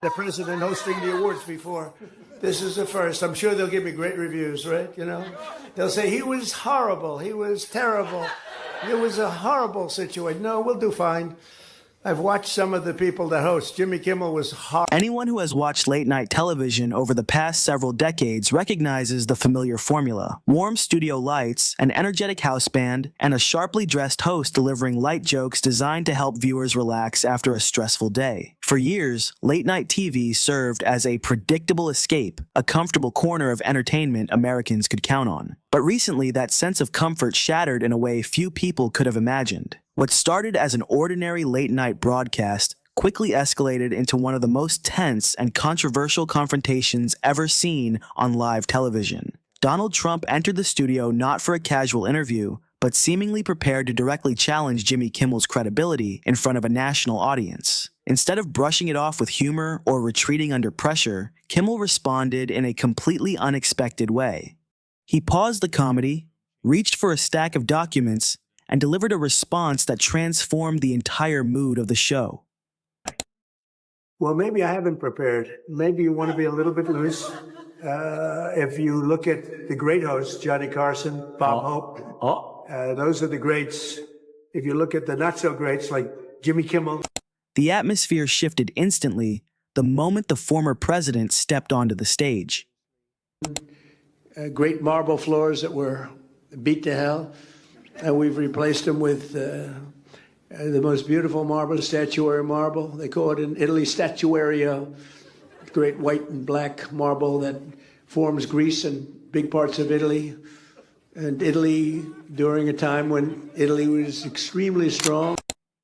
the president hosting the awards before. This is the first. I'm sure they'll give me great reviews, right? You know, they'll say he was horrible, he was terrible, it was a horrible situation. No, we'll do fine. I've watched some of the people that host. Jimmy Kimmel was horrible. Anyone who has watched late-night television over the past several decades recognizes the familiar formula. Warm studio lights, an energetic house band, and a sharply dressed host delivering light jokes designed to help viewers relax after a stressful day. For years, late-night TV served as a predictable escape, a comfortable corner of entertainment Americans could count on. But recently, that sense of comfort shattered in a way few people could have imagined. What started as an ordinary late-night broadcast quickly escalated into one of the most tense and controversial confrontations ever seen on live television. Donald Trump entered the studio not for a casual interview, but seemingly prepared to directly challenge Jimmy Kimmel's credibility in front of a national audience. Instead of brushing it off with humor or retreating under pressure, Kimmel responded in a completely unexpected way. He paused the comedy, reached for a stack of documents, and delivered a response that transformed the entire mood of the show. Well, maybe I haven't prepared. Maybe you want to be a little bit loose. If you look at the great hosts, Johnny Carson, Bob Hope, those are the greats. If you look at the not-so-greats like Jimmy Kimmel. The atmosphere shifted instantly the moment the former president stepped onto the stage. Great marble floors that were beat to hell. And we've replaced them with the most beautiful marble, statuary marble. They call it in Italy statuario, great white and black marble that forms Greece and big parts of Italy. And Italy, during a time when Italy was extremely strong.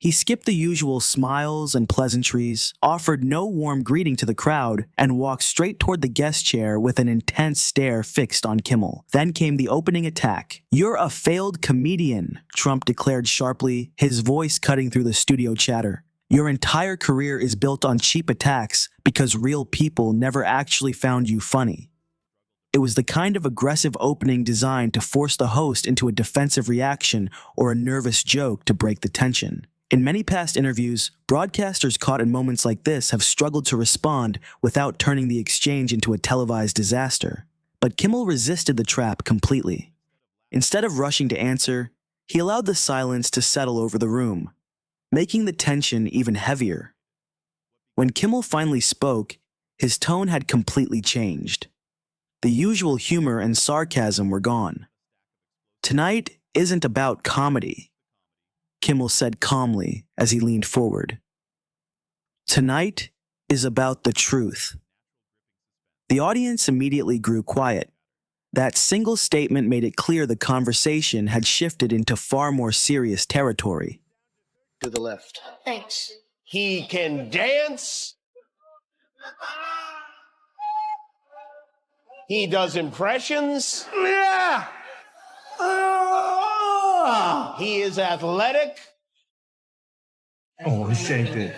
He skipped the usual smiles and pleasantries, offered no warm greeting to the crowd, and walked straight toward the guest chair with an intense stare fixed on Kimmel. Then came the opening attack. "You're a failed comedian," Trump declared sharply, his voice cutting through the studio chatter. "Your entire career is built on cheap attacks because real people never actually found you funny." It was the kind of aggressive opening designed to force the host into a defensive reaction or a nervous joke to break the tension. In many past interviews, broadcasters caught in moments like this have struggled to respond without turning the exchange into a televised disaster. But Kimmel resisted the trap completely. Instead of rushing to answer, he allowed the silence to settle over the room, making the tension even heavier. When Kimmel finally spoke, his tone had completely changed. The usual humor and sarcasm were gone. "Tonight isn't about comedy," Kimmel said calmly as he leaned forward. "Tonight is about the truth." The audience immediately grew quiet. That single statement made it clear the conversation had shifted into far more serious territory. To the left. Thanks. He can dance. He does impressions. Yeah. He is athletic. Oh, he shanked it.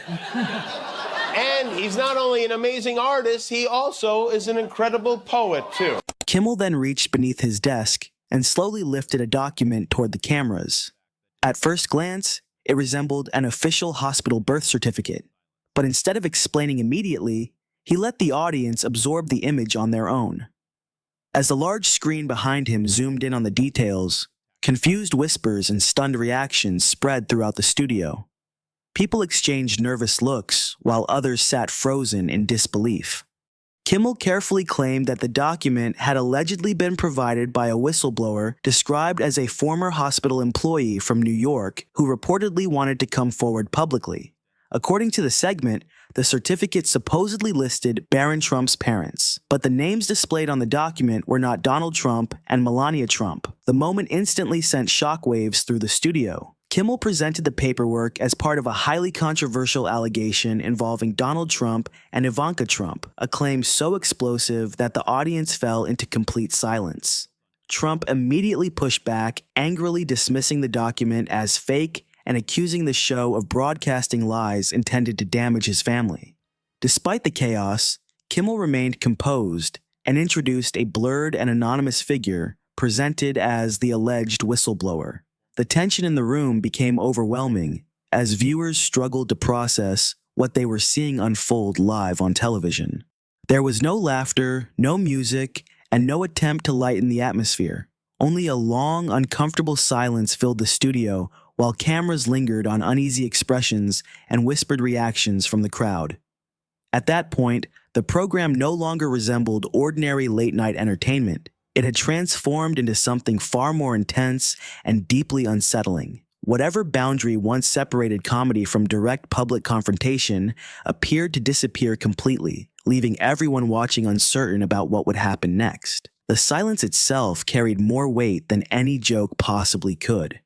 And he's not only an amazing artist, he also is an incredible poet, too. Kimmel then reached beneath his desk and slowly lifted a document toward the cameras. At first glance, it resembled an official hospital birth certificate. But instead of explaining immediately, he let the audience absorb the image on their own. As the large screen behind him zoomed in on the details, confused whispers and stunned reactions spread throughout the studio. People exchanged nervous looks, while others sat frozen in disbelief. Kimmel carefully claimed that the document had allegedly been provided by a whistleblower described as a former hospital employee from New York who reportedly wanted to come forward publicly. According to the segment, the certificate supposedly listed Barron Trump's parents, but the names displayed on the document were not Donald Trump and Melania Trump. The moment instantly sent shockwaves through the studio. Kimmel presented the paperwork as part of a highly controversial allegation involving Donald Trump and Ivanka Trump, a claim so explosive that the audience fell into complete silence. Trump immediately pushed back, angrily dismissing the document as fake and accusing the show of broadcasting lies intended to damage his family. Despite the chaos, Kimmel remained composed and introduced a blurred and anonymous figure presented as the alleged whistleblower. The tension in the room became overwhelming as viewers struggled to process what they were seeing unfold live on television. There was no laughter, no music, and no attempt to lighten the atmosphere. Only a long, uncomfortable silence filled the studio while cameras lingered on uneasy expressions and whispered reactions from the crowd. At that point, the program no longer resembled ordinary late-night entertainment. It had transformed into something far more intense and deeply unsettling. Whatever boundary once separated comedy from direct public confrontation appeared to disappear completely, leaving everyone watching uncertain about what would happen next. The silence itself carried more weight than any joke possibly could.